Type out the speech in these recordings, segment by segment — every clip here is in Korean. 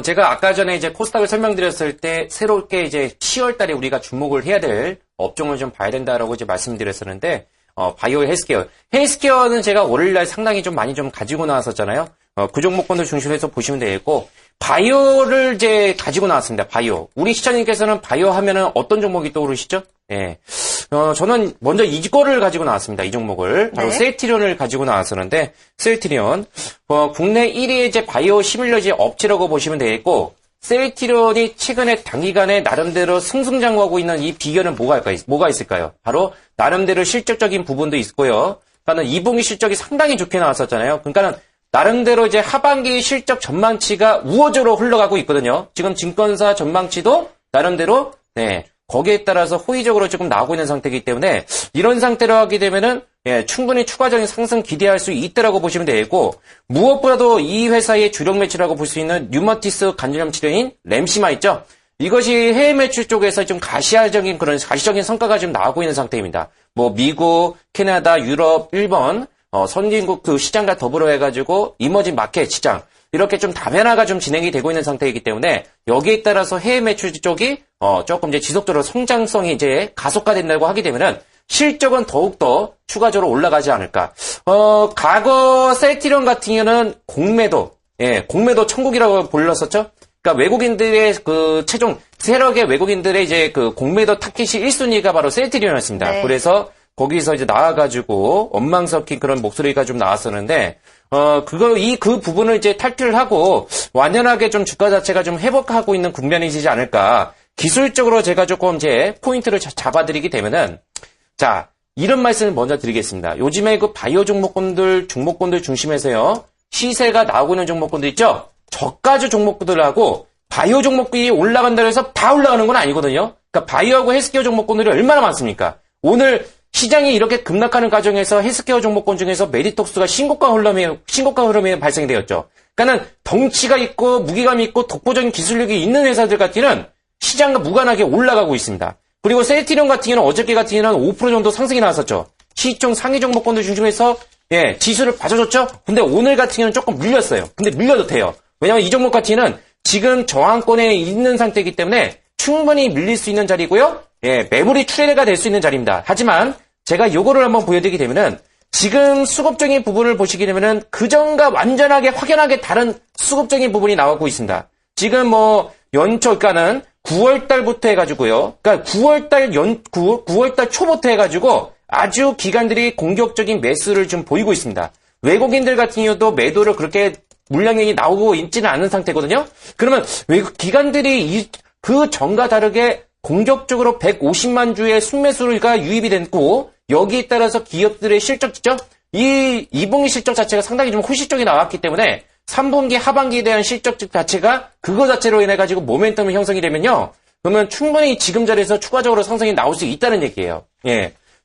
제가 아까 전에 이제 코스닥을 설명드렸을 때 새롭게 이제 10월 달에 우리가 주목을 해야 될 업종을 좀 봐야 된다라고 이제 말씀드렸었는데, 바이오 헬스케어. 헬스케어는 제가 월요일날 상당히 좀 많이 좀 가지고 나왔었잖아요. 그 종목군을 중심으로 해서 보시면 되겠고, 바이오를 이제 가지고 나왔습니다. 바이오. 우리 시청자님께서는 바이오 하면은 어떤 종목이 떠오르시죠? 예. 저는 먼저 이거를 가지고 나왔습니다. 이 종목을. 바로 네. 셀트리온을 가지고 나왔었는데, 셀트리온. 국내 1위의 이제 바이오 시뮬러지 업체라고 보시면 되겠고, 셀트리온이 최근에 단기간에 나름대로 승승장구하고 있는 이 비결은 뭐가 있을까요? 바로 나름대로 실적적인 부분도 있고요. 그러니까는 2분기 실적이 상당히 좋게 나왔었잖아요. 그러니까는 나름대로 이제 하반기 실적 전망치가 우호적으로 흘러가고 있거든요. 지금 증권사 전망치도 나름대로 거기에 따라서 호의적으로 조금 나오고 있는 상태이기 때문에 이런 상태로 하게 되면은 충분히 추가적인 상승 기대할 수 있다라고 보시면 되겠고, 무엇보다도 이 회사의 주력 매출이라고 볼 수 있는 류마티스 관절염 치료인 램시마 있죠. 이것이 해외 매출 쪽에서 좀 가시적인 성과가 좀 나오고 있는 상태입니다. 뭐 미국, 캐나다, 유럽, 일본 선진국 그 시장과 더불어 해가지고 이머징 마켓 시장 이렇게 좀 다변화가 좀 진행이 되고 있는 상태이기 때문에 여기에 따라서 해외 매출 쪽이 조금 이제 지속적으로 성장성이 이제 가속화된다고 하게 되면은 실적은 더욱더 추가적으로 올라가지 않을까. 과거 셀트리온 같은 경우는 공매도 천국이라고 불렀었죠. 그러니까 외국인들의 그 최종 세력의 외국인들의 이제 그 공매도 타깃이 1순위가 바로 셀트리온이었습니다. 네. 그래서 거기서 이제 나와가지고 원망 섞인 그런 목소리가 좀 나왔었는데, 그 부분을 이제 탈출을 하고 완연하게 좀 주가 자체가 좀 회복하고 있는 국면이지 않을까. 기술적으로 제가 조금 이제 포인트를 잡아드리게 되면은, 자, 이런 말씀을 먼저 드리겠습니다. 요즘에 그 바이오 종목군들 중심에서요, 시세가 나오고 있는 종목군들 있죠? 저가주 종목들하고 바이오 종목들이 올라간다고 해서 다 올라가는 건 아니거든요? 그러니까 바이오하고 헬스케어 종목군들이 얼마나 많습니까? 오늘 시장이 이렇게 급락하는 과정에서 헬스케어 종목군 중에서 메디톡스가 신고가 흐름이 발생이 되었죠. 그러니까는 덩치가 있고 무게감이 있고 독보적인 기술력이 있는 회사들 같은 경우는 시장과 무관하게 올라가고 있습니다. 그리고 셀트리온 같은 경우는 어저께 같은 경우는 5% 정도 상승이 나왔었죠. 시총 상위 종목군들 중심에서 지수를 봐줘줬죠. 근데 오늘 같은 경우는 조금 밀렸어요. 근데 밀려도 돼요. 왜냐면 이 종목 같은 경우는 지금 저항권에 있는 상태이기 때문에 충분히 밀릴 수 있는 자리고요. 매물이 출회가 될 수 있는 자리입니다. 하지만 제가 요거를 한번 보여드리게 되면은 지금 수급적인 부분을 보시게 되면은 그전과 완전하게 확연하게 다른 수급적인 부분이 나오고 있습니다. 지금 뭐 그러니까는 9월 달부터 해가지고요. 그러니까 9월 달 초부터 해가지고 아주 기관들이 공격적인 매수를 좀 보이고 있습니다. 외국인들 같은 경우도 매도를 그렇게 물량이 나오고 있지는 않은 상태거든요. 그러면 외국 기관들이 그 전과 다르게 공격적으로 150만 주의 순매수가 유입이 됐고, 여기에 따라서 기업들의 실적이죠. 이 2분기 실적 자체가 상당히 좀 호실적이 나왔기 때문에 3분기 하반기에 대한 실적 자체가 그거 자체로 인해 가지고 모멘텀이 형성이 되면요. 그러면 충분히 지금 자리에서 추가적으로 상승이 나올 수 있다는 얘기예요.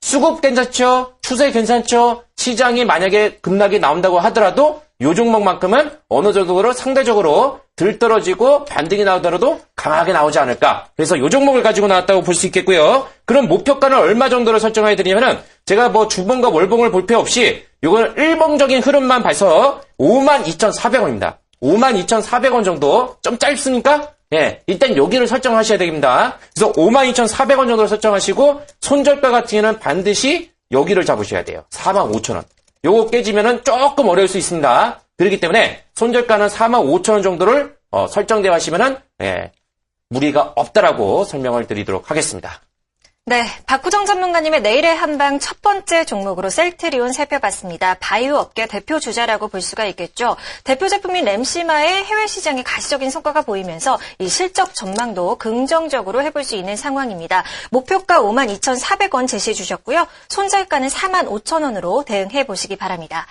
수급 괜찮죠? 추세 괜찮죠? 시장이 만약에 급락이 나온다고 하더라도 요 종목만큼은 어느 정도로 상대적으로 들떨어지고 반등이 나오더라도 강하게 나오지 않을까. 그래서 요 종목을 가지고 나왔다고 볼 수 있겠고요. 그럼 목표가는 얼마 정도로 설정해 드리냐면은 제가 뭐 주봉과 월봉을 볼 필요 없이 요거는 일봉적인 흐름만 봐서 52,400원입니다. 52,400원 정도 좀 짧습니까? 일단 여기를 설정하셔야 됩니다. 그래서 52,400원 정도로 설정하시고 손절가 같은 경우는 반드시 여기를 잡으셔야 돼요. 45,000원. 요거 깨지면은 조금 어려울 수 있습니다. 그렇기 때문에 손절가는 45,000원 정도를 설정되어 하시면은 무리가 없다라고 설명을 드리도록 하겠습니다. 네, 박후정 전문가님의 내일의 한방 첫 번째 종목으로 셀트리온 살펴봤습니다. 바이오 업계 대표 주자라고 볼 수가 있겠죠. 대표 제품인 램시마의 해외 시장에 가시적인 성과가 보이면서 이 실적 전망도 긍정적으로 해볼 수 있는 상황입니다. 목표가 52,400원 제시해 주셨고요. 손절가는 45,000원으로 대응해 보시기 바랍니다.